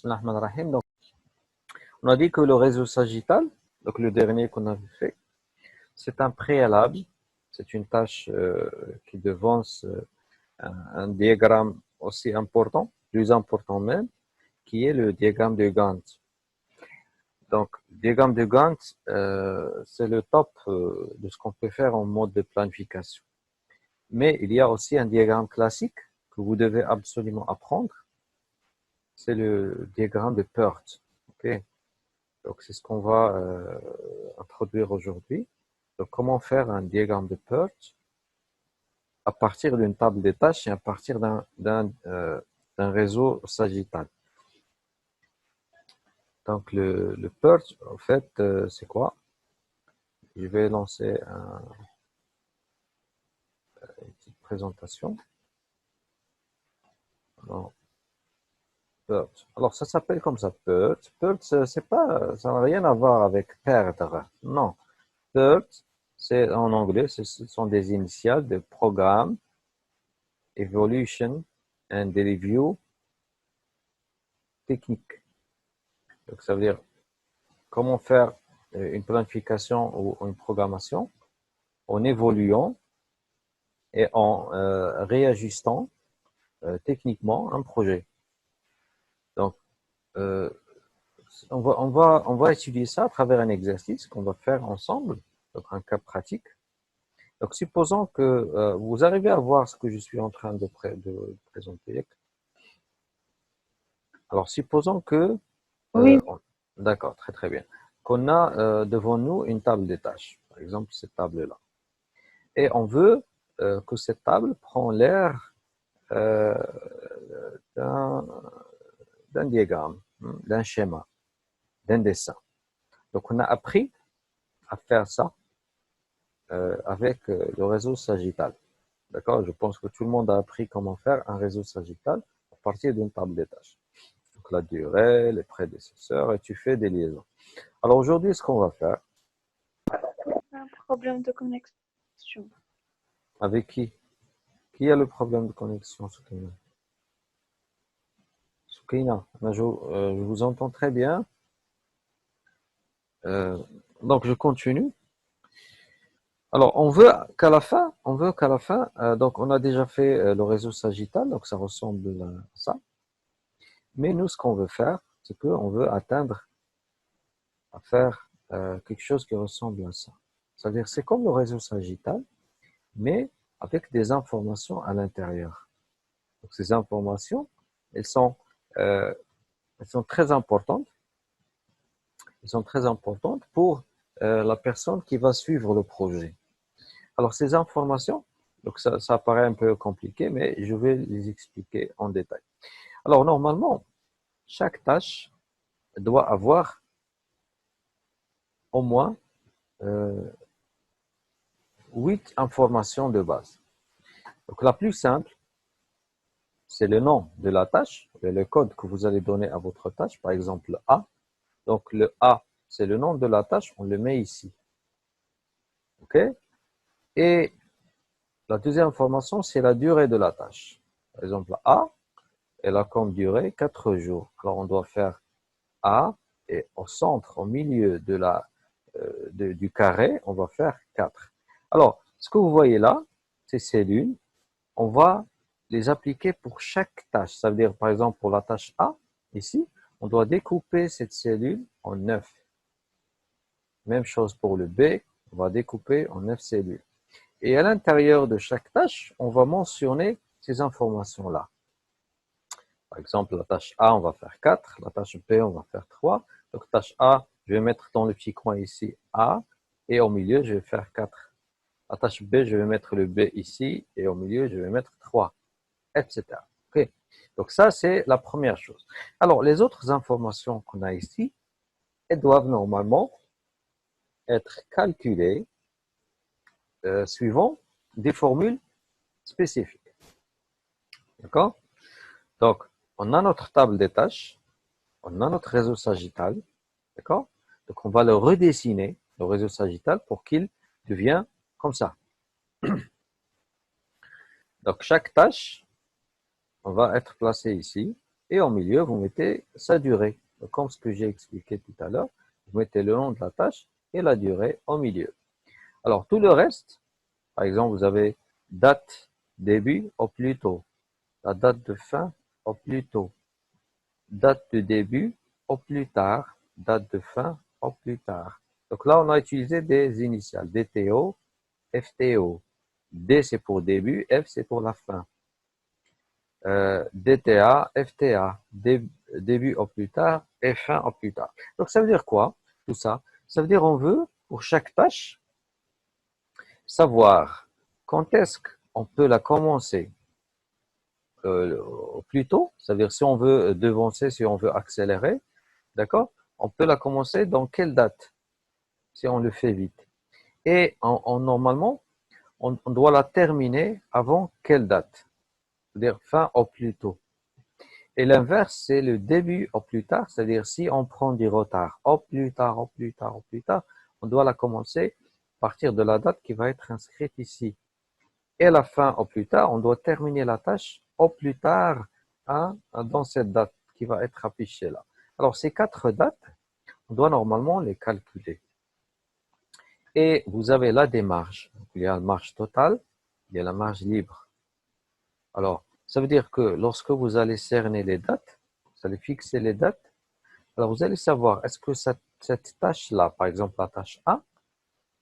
Bismillah ar-Rahman ar-Rahim. Donc, on a dit que le réseau sagittal, donc le dernier qu'on avait fait, c'est un préalable, c'est une tâche qui devance un diagramme aussi important, plus important même, qui est le diagramme de Gantt. Donc, le diagramme de Gantt, c'est le top de ce qu'on peut faire en mode de planification. Mais il y a aussi un diagramme classique que vous devez absolument apprendre, c'est le diagramme de Peart. Okay. Donc, c'est ce qu'on va introduire aujourd'hui. Donc, comment faire un diagramme de Peart à partir d'une table des tâches et à partir d'un réseau sagittal. Donc, le Peart, en fait, c'est quoi? Je vais lancer une petite présentation. Peart. Alors, ça s'appelle comme ça, Peart. Peart, c'est pas, ça n'a rien à voir avec perdre. Non. Peart, c'est en anglais, ce sont des initiales de programme, evolution and review technique. Donc, ça veut dire comment faire une planification ou une programmation en évoluant et en réajustant techniquement un projet. Donc, on va étudier ça à travers un exercice qu'on va faire ensemble, donc un cas pratique. Donc, supposons que vous arrivez à voir ce que je suis en train de présenter. Alors, supposons que... Oui, d'accord, très très bien. Qu'on a devant nous une table des tâches, par exemple cette table-là. Et on veut que cette table prend l'air d'un diagramme, d'un schéma, d'un dessin. Donc, on a appris à faire ça avec le réseau sagittal. D'accord? Je pense que tout le monde a appris comment faire un réseau sagittal à partir d'une table des tâches. Donc, la durée, les prédécesseurs, et tu fais des liaisons. Alors, aujourd'hui, ce qu'on va faire... un problème de connexion. Avec qui? Qui a le problème de connexion, Soukaina? Soukaina, je vous entends très bien. Donc, je continue. Alors, on veut qu'à la fin, donc on a déjà fait le réseau sagittal, donc ça ressemble à ça. Mais nous, ce qu'on veut faire, c'est qu'on veut atteindre à faire quelque chose qui ressemble à ça. C'est-à-dire, c'est comme le réseau sagittal, mais avec des informations à l'intérieur. Donc, ces informations, elles sont très importantes. Elles sont très importantes pour la personne qui va suivre le projet. Alors, ces informations, donc ça paraît un peu compliqué, mais je vais les expliquer en détail. Alors, normalement, chaque tâche doit avoir au moins 8 informations de base. Donc, la plus simple, c'est le nom de la tâche, le code que vous allez donner à votre tâche, par exemple A. Donc, le A, c'est le nom de la tâche, on le met ici. OK? Et la deuxième information, c'est la durée de la tâche. Par exemple, A, elle a comme durée 4 jours. Alors, on doit faire A, et au centre, au milieu du carré, on va faire 4. Alors, ce que vous voyez là, ces cellules, on va les appliquer pour chaque tâche. Ça veut dire, par exemple, pour la tâche A, ici, on doit découper cette cellule en 9. Même chose pour le B, on va découper en 9 cellules. Et à l'intérieur de chaque tâche, on va mentionner ces informations-là. Par exemple, la tâche A, on va faire 4. La tâche B, on va faire 3. Donc, tâche A, je vais mettre dans le petit coin ici A. Et au milieu, je vais faire 4. La tâche B, je vais mettre le B ici. Et au milieu, je vais mettre 3, etc. Okay. Donc, ça, c'est la première chose. Alors, les autres informations qu'on a ici, elles doivent normalement être calculées suivant des formules spécifiques. D'accord? Donc, on a notre table des tâches, on a notre réseau sagittal, d'accord? Donc, on va le redessiner, le réseau sagittal, pour qu'il devienne comme ça. Donc, chaque tâche, on va être placé ici, Et au milieu, vous mettez sa durée. Donc, comme ce que j'ai expliqué tout à l'heure, vous mettez le nom de la tâche et la durée au milieu. Alors, tout le reste, par exemple, vous avez date début au plus tôt, la date de fin au plus tôt, date de début au plus tard, date de fin au plus tard. Donc là, on a utilisé des initiales, DTO, FTO. D, c'est pour début, F, c'est pour la fin. DTA, FTA, début au plus tard et fin au plus tard. Donc ça veut dire quoi, tout ça? Ça veut dire on veut, pour chaque tâche, savoir quand est-ce qu'on peut la commencer au plus tôt, c'est-à-dire si on veut devancer, si on veut accélérer, d'accord? On peut la commencer dans quelle date, si on le fait vite. Et normalement, on doit la terminer avant quelle date, c'est-à-dire fin au plus tôt. Et l'inverse, c'est le début au plus tard, c'est-à-dire si on prend du retard au plus tard, au plus tard, au plus tard, on doit la commencer à partir de la date qui va être inscrite ici. Et la fin au plus tard, on doit terminer la tâche au plus tard dans cette date qui va être affichée là. Alors ces 4 dates, on doit normalement les calculer. Et vous avez là des marges. Il y a la marge totale, il y a la marge libre. Alors, ça veut dire que lorsque vous allez cerner les dates, vous allez fixer les dates, alors vous allez savoir, est-ce que cette tâche-là, par exemple la tâche A,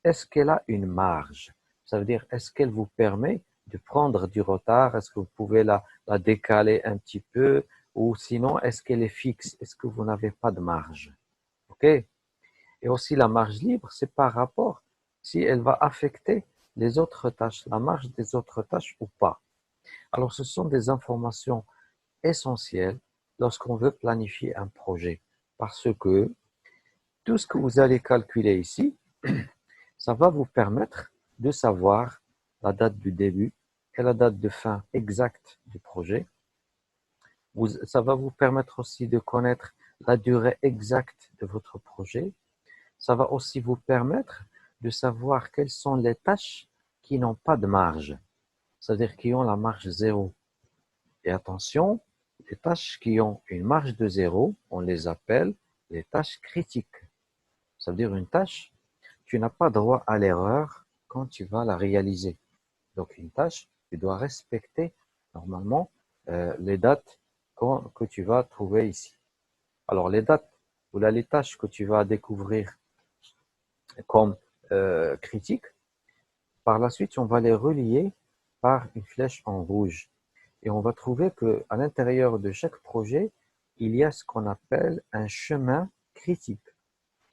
est-ce qu'elle a une marge? Ça veut dire, est-ce qu'elle vous permet de prendre du retard? Est-ce que vous pouvez la décaler un petit peu? Ou sinon, est-ce qu'elle est fixe? Est-ce que vous n'avez pas de marge? OK? Et aussi, la marge libre, c'est par rapport si elle va affecter les autres tâches, la marge des autres tâches ou pas. Alors, ce sont des informations essentielles lorsqu'on veut planifier un projet. Parce que tout ce que vous allez calculer ici, ça va vous permettre de savoir la date du début et la date de fin exacte du projet. Ça va vous permettre aussi de connaître la durée exacte de votre projet. Ça va aussi vous permettre de savoir quelles sont les tâches qui n'ont pas de marge, c'est-à-dire qui ont la marge zéro. Et attention, les tâches qui ont une marge de zéro, on les appelle les tâches critiques. Ça veut dire une tâche, tu n'as pas droit à l'erreur quand tu vas la réaliser. Donc une tâche, tu dois respecter normalement les dates que tu vas trouver ici. Alors les dates ou là, les tâches que tu vas découvrir comme critiques, par la suite, on va les relier par une flèche en rouge. Et on va trouver qu'à l'intérieur de chaque projet, il y a ce qu'on appelle un chemin critique.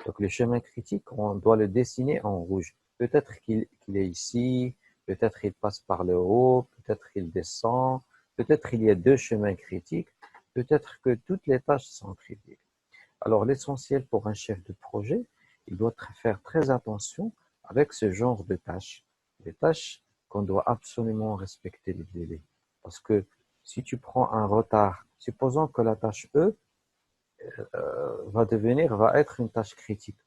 Donc le chemin critique, on doit le dessiner en rouge. Peut-être qu'il est ici, peut-être il passe par le haut, peut-être il descend, peut-être il y a 2 chemins critiques, peut-être que toutes les tâches sont critiques. Alors l'essentiel pour un chef de projet, il doit faire très attention avec ce genre de tâches. Des tâches qu'on doit absolument respecter les délais. Parce que si tu prends un retard, supposons que la tâche E va être une tâche critique.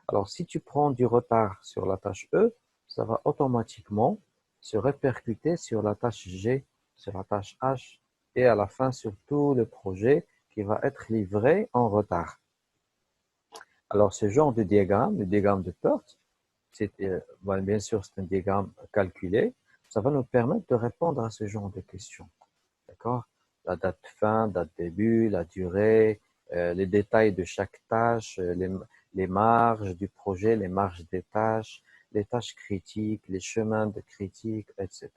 Alors, si tu prends du retard sur la tâche E, ça va automatiquement se répercuter sur la tâche G, sur la tâche H et à la fin sur tout le projet qui va être livré en retard. Alors, ce genre de diagramme, le diagramme de Peart, bien sûr, c'est un diagramme calculé. Ça va nous permettre de répondre à ce genre de questions. D'accord? La date fin, date début, la durée, les détails de chaque tâche, les marges du projet, les marges des tâches, les tâches critiques, les chemins de critique, etc.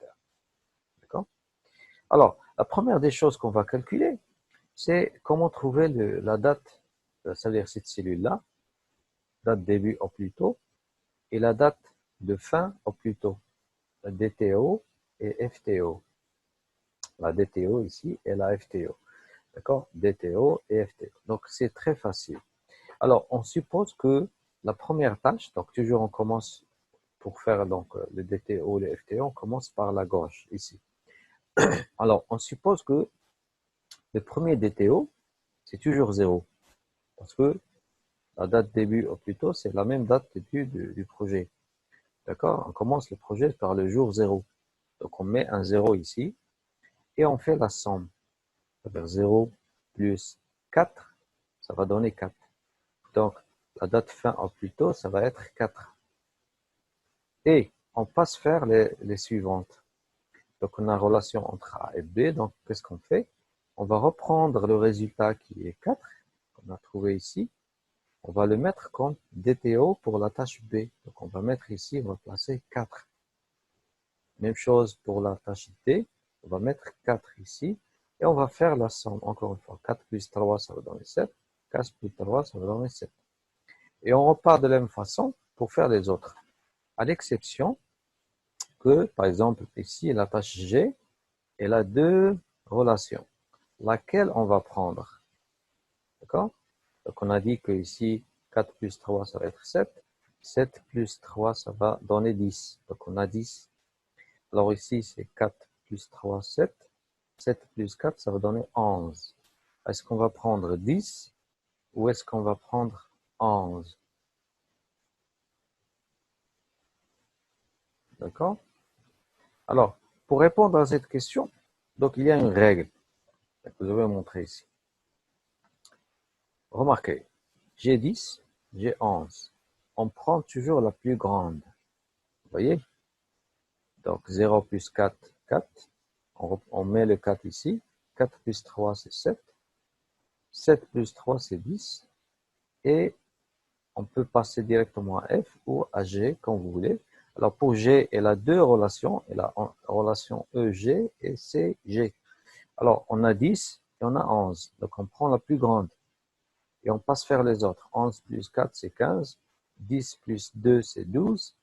D'accord? Alors, la première des choses qu'on va calculer, c'est comment trouver la date, c'est-à-dire cette cellule-là, date début au plus tôt, et la date de fin au plus tôt, la DTO et FTO. La DTO ici et la FTO. D'accord? DTO et FTO. Donc, c'est très facile. Alors, on suppose que la première tâche, donc toujours on commence pour faire donc le DTO, le FTO, on commence par la gauche ici. Alors, on suppose que le premier DTO, c'est toujours 0. Parce que la date début au plus tôt, c'est la même date début du projet. D'accord? On commence le projet par le jour 0. Donc, on met un 0 ici et on fait la somme. C'est-à-dire 0 plus 4, ça va donner 4. Donc, la date fin au plus tôt, ça va être 4. Et on passe faire les suivantes. Donc, on a une relation entre A et B. Donc, qu'est-ce qu'on fait? On va reprendre le résultat qui est 4, qu'on a trouvé ici. On va le mettre comme DTO pour la tâche B. Donc, on va mettre ici, on va placer 4. Même chose pour la tâche D. On va mettre 4 ici. Et on va faire la somme, encore une fois. 4 plus 3, ça va donner 7. 4 plus 3, ça va donner 7. Et on repart de la même façon pour faire les autres. À l'exception que, par exemple, ici, la tâche G, elle a deux relations. Laquelle on va prendre? D'accord? Donc, on a dit que ici, 4 plus 3, ça va être 7. 7 plus 3, ça va donner 10. Donc, on a 10. Alors, ici, c'est 4 plus 3, 7. 7 plus 4, ça va donner 11. Est-ce qu'on va prendre 10 ou est-ce qu'on va prendre 11? D'accord? Alors, pour répondre à cette question, donc il y a une règle que je vais montrer ici. Remarquez, j'ai 10, j'ai 11. On prend toujours la plus grande. Vous voyez? Donc 0 plus 4, 4. On met le 4 ici. 4 plus 3, c'est 7. 7 plus 3, c'est 10. Et on peut passer directement à F ou à G, comme vous voulez. Alors pour G, elle a deux relations. Elle a une relation EG et CG. Alors on a 10 et on a 11. Donc on prend la plus grande. Et on passe faire les autres. 11 plus 4, c'est 15. 10 plus 2, c'est 12.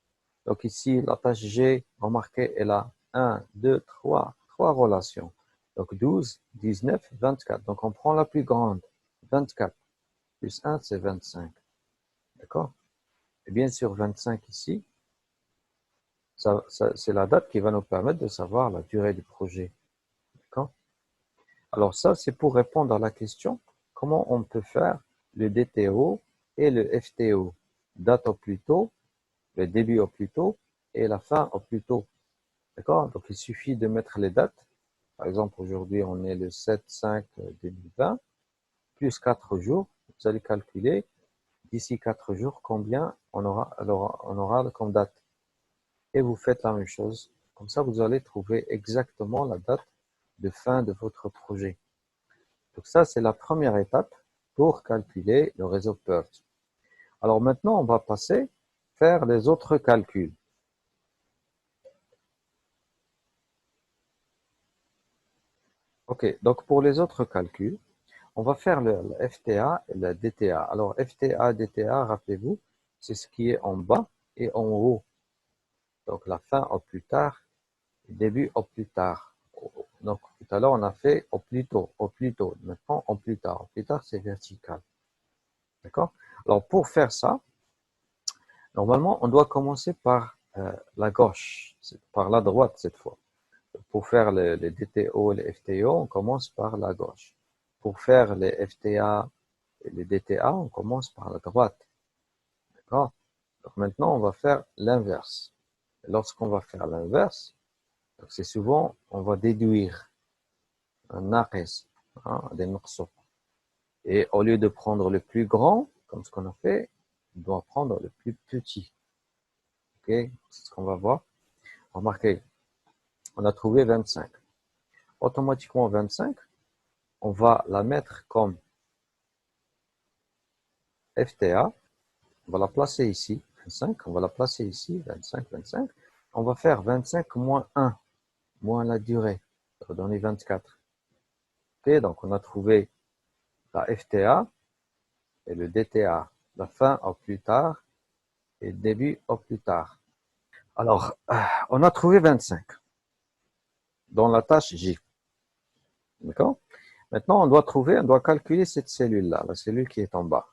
Donc ici, la tâche G, remarquez, elle a 1, 2, 3 relations. Donc 12, 19, 24. Donc on prend la plus grande. 24 plus 1, c'est 25. D'accord? Et bien sûr, 25 ici, c'est la date qui va nous permettre de savoir la durée du projet. D'accord? Alors ça, c'est pour répondre à la question, comment on peut faire le DTO et le FTO. Date au plus tôt, le début au plus tôt et la fin au plus tôt. D'accord? Donc il suffit de mettre les dates. Par exemple, aujourd'hui, on est le 7-5-2020, plus 4 jours. Vous allez calculer d'ici 4 jours combien on aura comme date. Et vous faites la même chose. Comme ça, vous allez trouver exactement la date de fin de votre projet. Donc ça, c'est la première étape pour calculer le réseau PERT. Alors maintenant, on va passer faire les autres calculs. Ok, donc pour les autres calculs, on va faire le FTA et le DTA. Alors FTA, DTA, rappelez-vous, c'est ce qui est en bas et en haut. Donc la fin au plus tard, le début au plus tard. Donc tout à l'heure, on a fait au plus tôt, au plus tôt. Maintenant, au plus tard. Au plus tard, c'est vertical. D'accord? Alors pour faire ça, normalement, on doit commencer par la gauche, par la droite cette fois. Pour faire les DTO et les FTO, on commence par la gauche. Pour faire les FTA et les DTA, on commence par la droite. D'accord? Donc maintenant, on va faire l'inverse. Lorsqu'on va faire l'inverse, c'est souvent, on va déduire un naqis, des morceaux. Et au lieu de prendre le plus grand, comme ce qu'on a fait, on doit prendre le plus petit. Ok? C'est ce qu'on va voir. Remarquez, on a trouvé 25. Automatiquement, 25, on va la mettre comme FTA. On va la placer ici, 25. On va la placer ici, 25, 25. On va faire 25 moins 1, moins la durée. Ça va donner 24. Ok, donc on a trouvé la FTA et le DTA. La fin au plus tard et le début au plus tard. Alors, on a trouvé 25 dans la tâche J. D'accord? Maintenant, on doit calculer cette cellule-là, la cellule qui est en bas.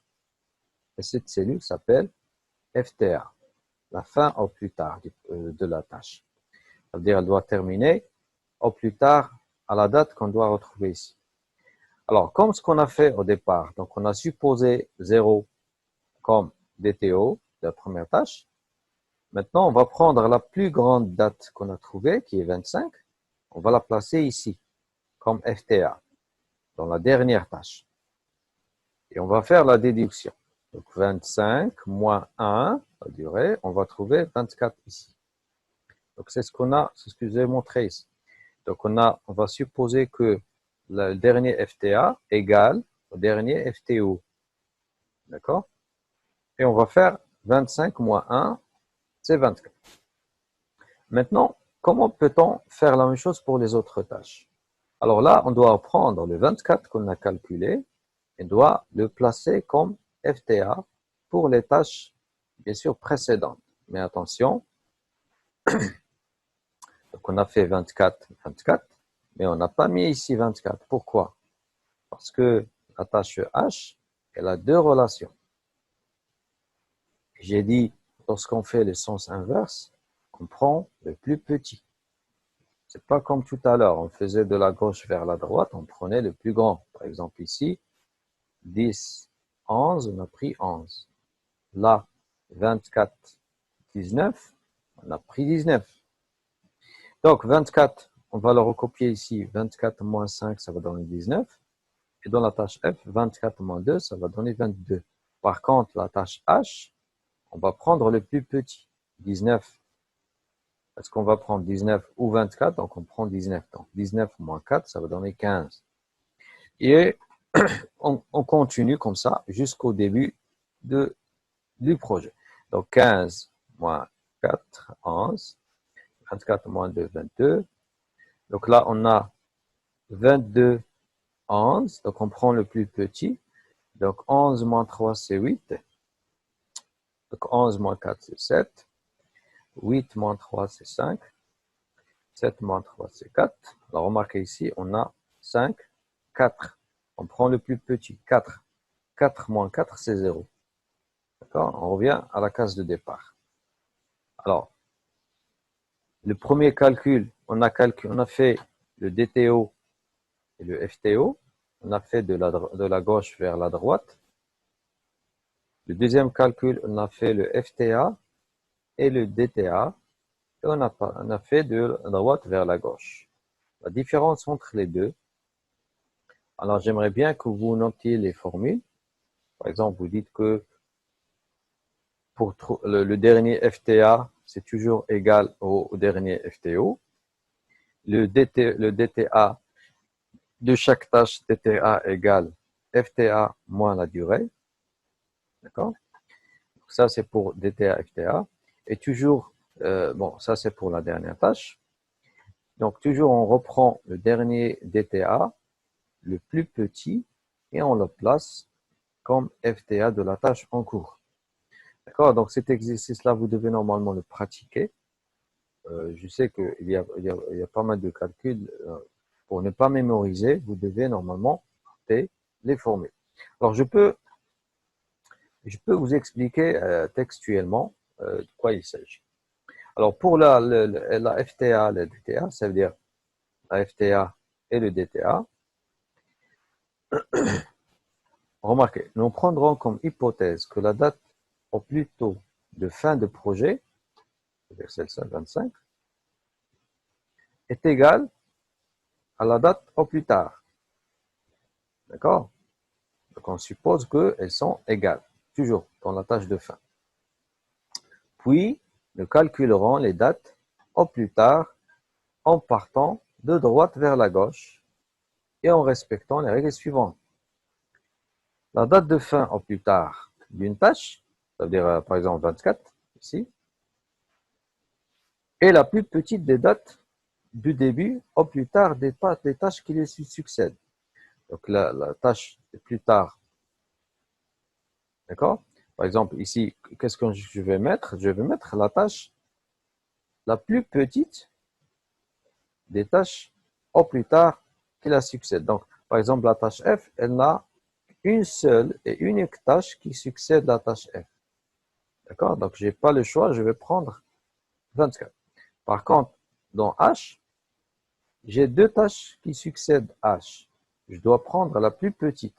Et cette cellule s'appelle FTA, la fin au plus tard de la tâche. Ça veut dire qu'elle doit terminer au plus tard à la date qu'on doit retrouver ici. Alors, comme ce qu'on a fait au départ, donc on a supposé 0 comme DTO, la première tâche. Maintenant, on va prendre la plus grande date qu'on a trouvée, qui est 25. On va la placer ici, comme FTA. dans la dernière tâche. Et on va faire la déduction. Donc 25 moins 1, la durée, on va trouver 24 ici. Donc c'est ce qu'on a, c'est ce que je vous ai montré ici. Donc on va supposer que le dernier FTA égale au dernier FTO. D'accord? Et on va faire 25 moins 1, c'est 24. Maintenant, comment peut-on faire la même chose pour les autres tâches? Alors là, on doit prendre le 24 qu'on a calculé et doit le placer comme FTA pour les tâches, bien sûr, précédentes. Mais attention, donc on a fait 24, 24, mais on n'a pas mis ici 24. Pourquoi? Parce que la tâche H, elle a deux relations. J'ai dit, lorsqu'on fait le sens inverse, on prend le plus petit. C'est pas comme tout à l'heure, on faisait de la gauche vers la droite, on prenait le plus grand. Par exemple ici, 10, 11, on a pris 11. Là, 24, 19, on a pris 19. Donc 24, on va le recopier ici, 24 moins 5, ça va donner 19. Et dans la tâche F, 24 moins 2, ça va donner 22. Par contre, la tâche H, on va prendre le plus petit, 19. Est-ce qu'on va prendre 19 ou 24? Donc on prend 19. Donc 19 moins 4, ça va donner 15. Et on continue comme ça jusqu'au début du projet. Donc 15 moins 4, 11. 24 moins 2, 22. Donc là, on a 22, 11. Donc on prend le plus petit. Donc 11 moins 3, c'est 8. Donc 11 moins 4, c'est 7. 8 moins 3, c'est 5. 7 moins 3, c'est 4. Alors remarquez ici, on a 5, 4. On prend le plus petit, 4. 4 moins 4, c'est 0. D'accord? On revient à la case de départ. Alors, le premier calcul, on a fait le DTO et le FTO. On a fait de la gauche vers la droite. Le deuxième calcul, on a fait le FTA et le DTA. Et on a fait de la droite vers la gauche. La différence entre les deux. Alors, j'aimerais bien que vous notiez les formules. Par exemple, vous dites que pour le dernier FTA, c'est toujours égal au dernier FTO. Le DTA de chaque tâche DTA égale FTA moins la durée. D'accord? Ça, c'est pour DTA, FTA. Et toujours, bon, ça, c'est pour la dernière tâche. Donc, toujours, on reprend le dernier DTA, le plus petit, et on le place comme FTA de la tâche en cours. D'accord? Donc, cet exercice-là, vous devez normalement le pratiquer. Je sais qu'il y a pas mal de calculs. Pour ne pas mémoriser, vous devez normalement noter les formules. Alors, je peux vous expliquer textuellement de quoi il s'agit. Alors, pour la FTA, la DTA, ça veut dire la FTA et le DTA. Remarquez, nous prendrons comme hypothèse que la date au plus tôt de fin de projet, c'est-à-dire celle-ci, 25, est égale à la date au plus tard. D'accord? Donc, on suppose qu'elles sont égales, toujours dans la tâche de fin. Puis, nous calculerons les dates au plus tard en partant de droite vers la gauche et en respectant les règles suivantes. La date de fin au plus tard d'une tâche, c'est-à-dire par exemple 24, ici, est la plus petite des dates du début au plus tard des tâches qui les succèdent. Donc la tâche est plus tard. D'accord? Par exemple, ici, qu'est-ce que je vais mettre? Je vais mettre la tâche la plus petite des tâches au plus tard qui la succèdent. Donc, par exemple, la tâche F, elle n'a une seule et unique tâche qui succède à la tâche F. D'accord? Donc, je n'ai pas le choix, je vais prendre 24. Par contre, dans H, j'ai deux tâches qui succèdent H. Je dois prendre la plus petite.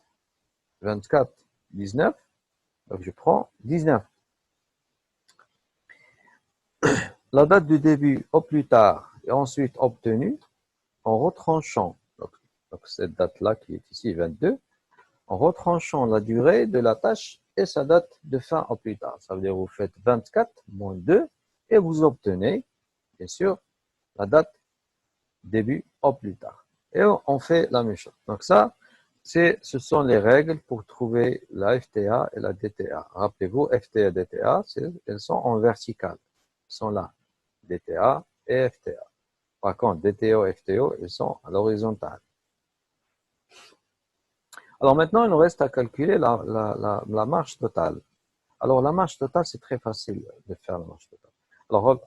24, 19. Donc, je prends 19. La date du début au plus tard est ensuite obtenue en retranchant. Donc, donc cette date-là qui est ici, 22, en retranchant la durée de la tâche et sa date de fin au plus tard. Ça veut dire que vous faites 24 moins 2 et vous obtenez, bien sûr, la date début au plus tard. Et on fait la même chose. Donc ça, ce sont les règles pour trouver la FTA et la DTA. Rappelez-vous, FTA et DTA, elles sont en vertical. Elles sont là, DTA et FTA. Par contre, DTO et FTO, elles sont à l'horizontale. Alors maintenant, il nous reste à calculer la marge totale. Alors la marge totale, c'est très facile de faire la marge totale. Alors,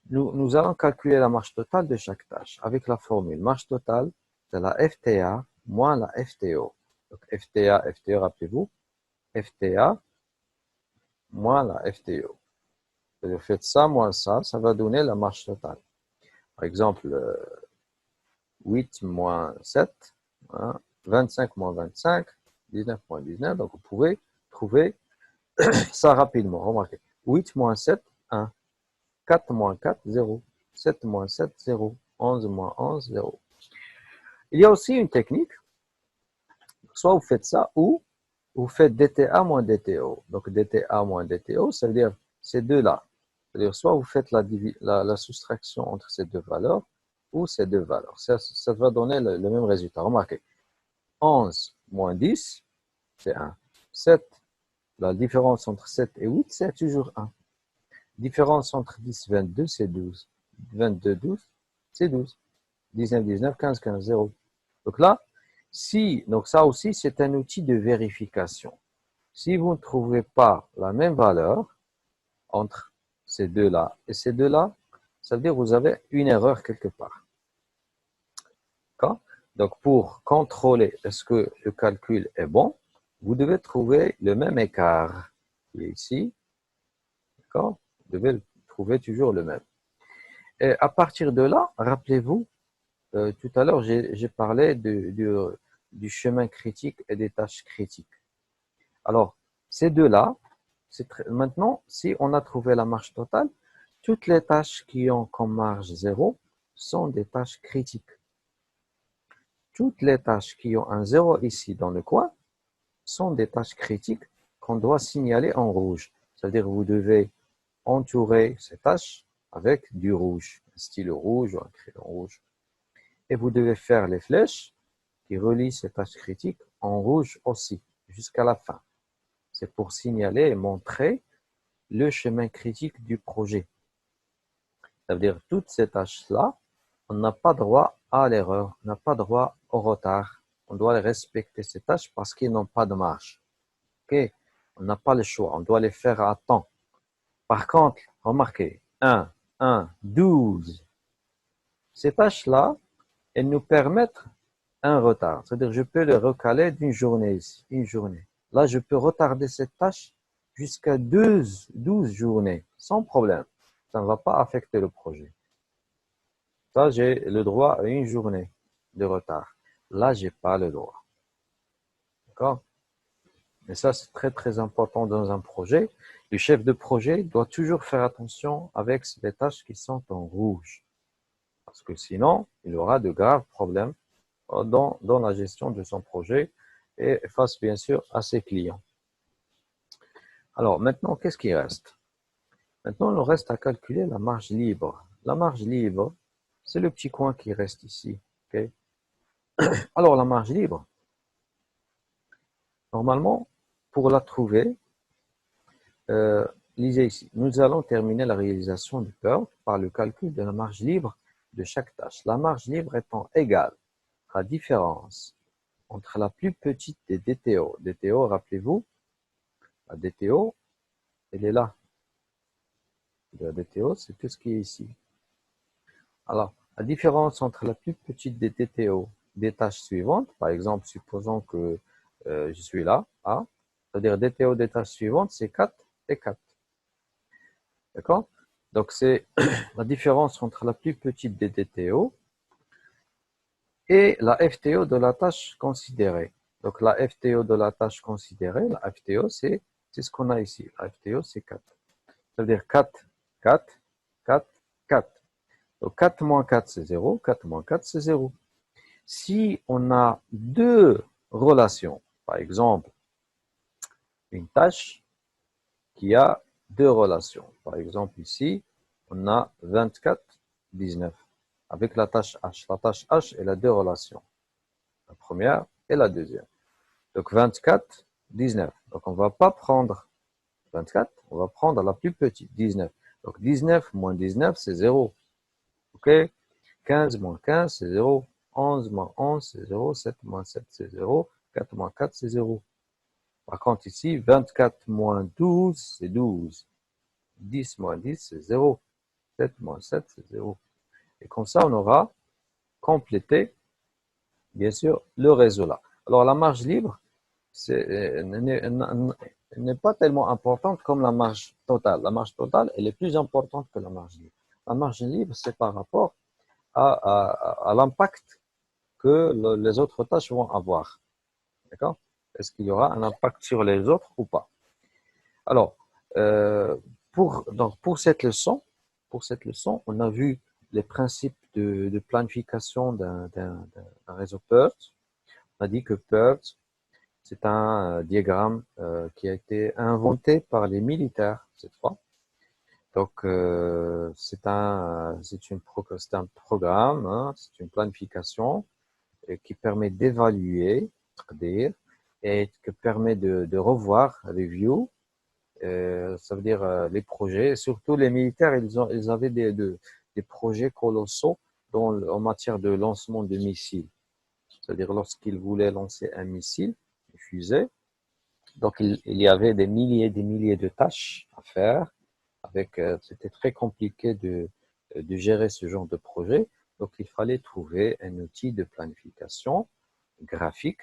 nous allons calculer la marge totale de chaque tâche avec la formule. Marge totale, c'est la FTA moins la FTO. Donc FTA, FTO, rappelez-vous, FTA moins la FTO. Vous faites ça moins ça va donner la marge totale. Par exemple, 8 moins 7, hein, 25 moins 25, 19 moins 19. Donc vous pouvez trouver ça rapidement. Remarquez, 8 moins 7, 1. 4 moins 4, 0. 7 moins 7, 0. 11 moins 11, 0. Il y a aussi une technique. Soit vous faites ça ou vous faites DTA moins DTO. Donc DTA moins DTO, ça veut dire ces deux-là. C'est-à-dire soit vous faites la soustraction entre ces deux valeurs ou ces deux valeurs. Ça va donner le même résultat. Remarquez, 11 moins 10, c'est 1. 7, la différence entre 7 et 8, c'est toujours 1. Différence entre 10 et 22, c'est 12. 22, 12, c'est 12. 19, 19, 15, 15, 0. Donc là, donc ça aussi, c'est un outil de vérification. Si vous ne trouvez pas la même valeur entre ces deux-là et ces deux-là, ça veut dire que vous avez une erreur quelque part. D'accord? Donc pour contrôler est-ce que le calcul est bon, vous devez trouver le même écart qui est ici. D'accord? Vous devez trouver toujours le même. Et à partir de là, rappelez-vous, tout à l'heure, j'ai parlé du chemin critique et des tâches critiques. Alors, ces deux-là, maintenant, si on a trouvé la marge totale, toutes les tâches qui ont comme marge 0 sont des tâches critiques. Toutes les tâches qui ont un 0 ici dans le coin sont des tâches critiques qu'on doit signaler en rouge. C'est-à-dire que vous devez entourer ces tâches avec du rouge, un stylo rouge ou un crayon rouge. Et vous devez faire les flèches qui relient ces tâches critiques en rouge aussi, jusqu'à la fin. C'est pour signaler et montrer le chemin critique du projet. Ça veut dire que toutes ces tâches-là, on n'a pas droit à l'erreur, on n'a pas droit au retard. On doit respecter ces tâches parce qu'ils n'ont pas de marge. Okay? On n'a pas le choix, on doit les faire à temps. Par contre, remarquez, 1, 1, 12. Ces tâches-là, elles nous permettent un retard. C'est-à-dire, je peux le recaler d'une journée ici, une journée. Là, je peux retarder cette tâche jusqu'à 12 journées, sans problème. Ça ne va pas affecter le projet. Ça, j'ai le droit à une journée de retard. Là, j'ai pas le droit. D'accord? Et ça, c'est très, très important dans un projet. Le chef de projet doit toujours faire attention avec les tâches qui sont en rouge. Parce que sinon, il aura de graves problèmes dans la gestion de son projet et face, bien sûr, à ses clients. Alors, maintenant, qu'est-ce qui reste? Maintenant, il nous reste à calculer la marge libre. La marge libre, c'est le petit coin qui reste ici. Okay? Alors, la marge libre, normalement, pour la trouver, lisez ici. Nous allons terminer la réalisation du curve par le calcul de la marge libre de chaque tâche. La marge libre étant égale à la différence entre la plus petite des DTO. DTO, rappelez-vous, la DTO, elle est là. La DTO, c'est tout ce qui est ici. Alors, la différence entre la plus petite des DTO des tâches suivantes, par exemple, supposons que je suis là, A, c'est-à-dire DTO des tâches suivantes, c'est 4 et 4. D'accord? Donc, c'est la différence entre la plus petite des DTO et la FTO de la tâche considérée. Donc, la FTO de la tâche considérée, la FTO, c'est ce qu'on a ici. La FTO, c'est 4. Ça veut dire 4, 4, 4, 4. Donc, 4 moins 4, c'est 0. 4 moins 4, c'est 0. Si on a deux relations, par exemple, une tâche qui a deux relations. Par exemple, ici, on a 24, 19. Avec la tâche H. La tâche H, elle a deux relations. La première et la deuxième. Donc 24, 19. Donc on ne va pas prendre 24, on va prendre la plus petite, 19. Donc 19 moins 19, c'est 0. OK? 15 moins 15, c'est 0. 11 moins 11, c'est 0. 7 moins 7, c'est 0. 4 moins 4, c'est 0. Par contre, ici, 24 moins 12, c'est 12. 10 moins 10, c'est 0. 7 moins 7, c'est 0. Et comme ça, on aura complété, bien sûr, le réseau là. Alors, la marge libre, n'est pas tellement importante comme la marge totale. La marge totale, elle est plus importante que la marge libre. La marge libre, c'est par rapport à l'impact que les autres tâches vont avoir. D'accord? Est-ce qu'il y aura un impact sur les autres ou pas? Alors, donc pour cette leçon, on a vu les principes de planification d'un réseau PERT. On a dit que PERT, c'est un diagramme qui a été inventé par les militaires cette fois. Donc, c'est un programme, hein, c'est une planification qui permet d'évaluer, et qui permet de revoir, review, ça veut dire les projets. Surtout les militaires, ils avaient des projets colossaux en matière de lancement de missiles. C'est-à-dire lorsqu'ils voulaient lancer un missile, une fusée, donc il y avait des milliers de tâches à faire. C'était très compliqué de gérer ce genre de projet. Donc il fallait trouver un outil de planification graphique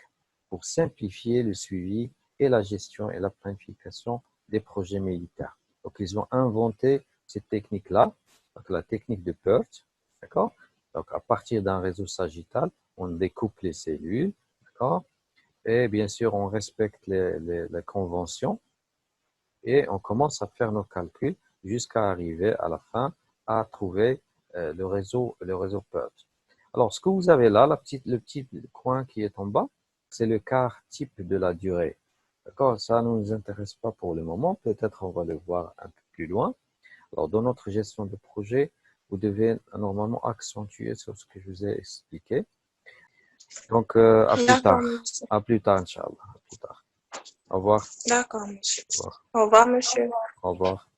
pour simplifier le suivi et la gestion et la planification des projets militaires. Donc, ils ont inventé cette technique-là, donc la technique de PERT, d'accord? Donc, à partir d'un réseau sagittal, on découpe les cellules, d'accord? Et bien sûr, on respecte les conventions et on commence à faire nos calculs jusqu'à arriver à la fin à trouver le réseau PERT. Alors, ce que vous avez là, le petit coin qui est en bas, c'est le quart type de la durée. D'accord? Ça ne nous intéresse pas pour le moment. Peut-être on va le voir un peu plus loin. Alors, dans notre gestion de projet, vous devez normalement accentuer sur ce que je vous ai expliqué. Donc, à plus D'accord, tard. monsieur. À plus tard, Inch'Allah. À plus tard. Au revoir. D'accord, monsieur. Au revoir. Au revoir, monsieur. Au revoir.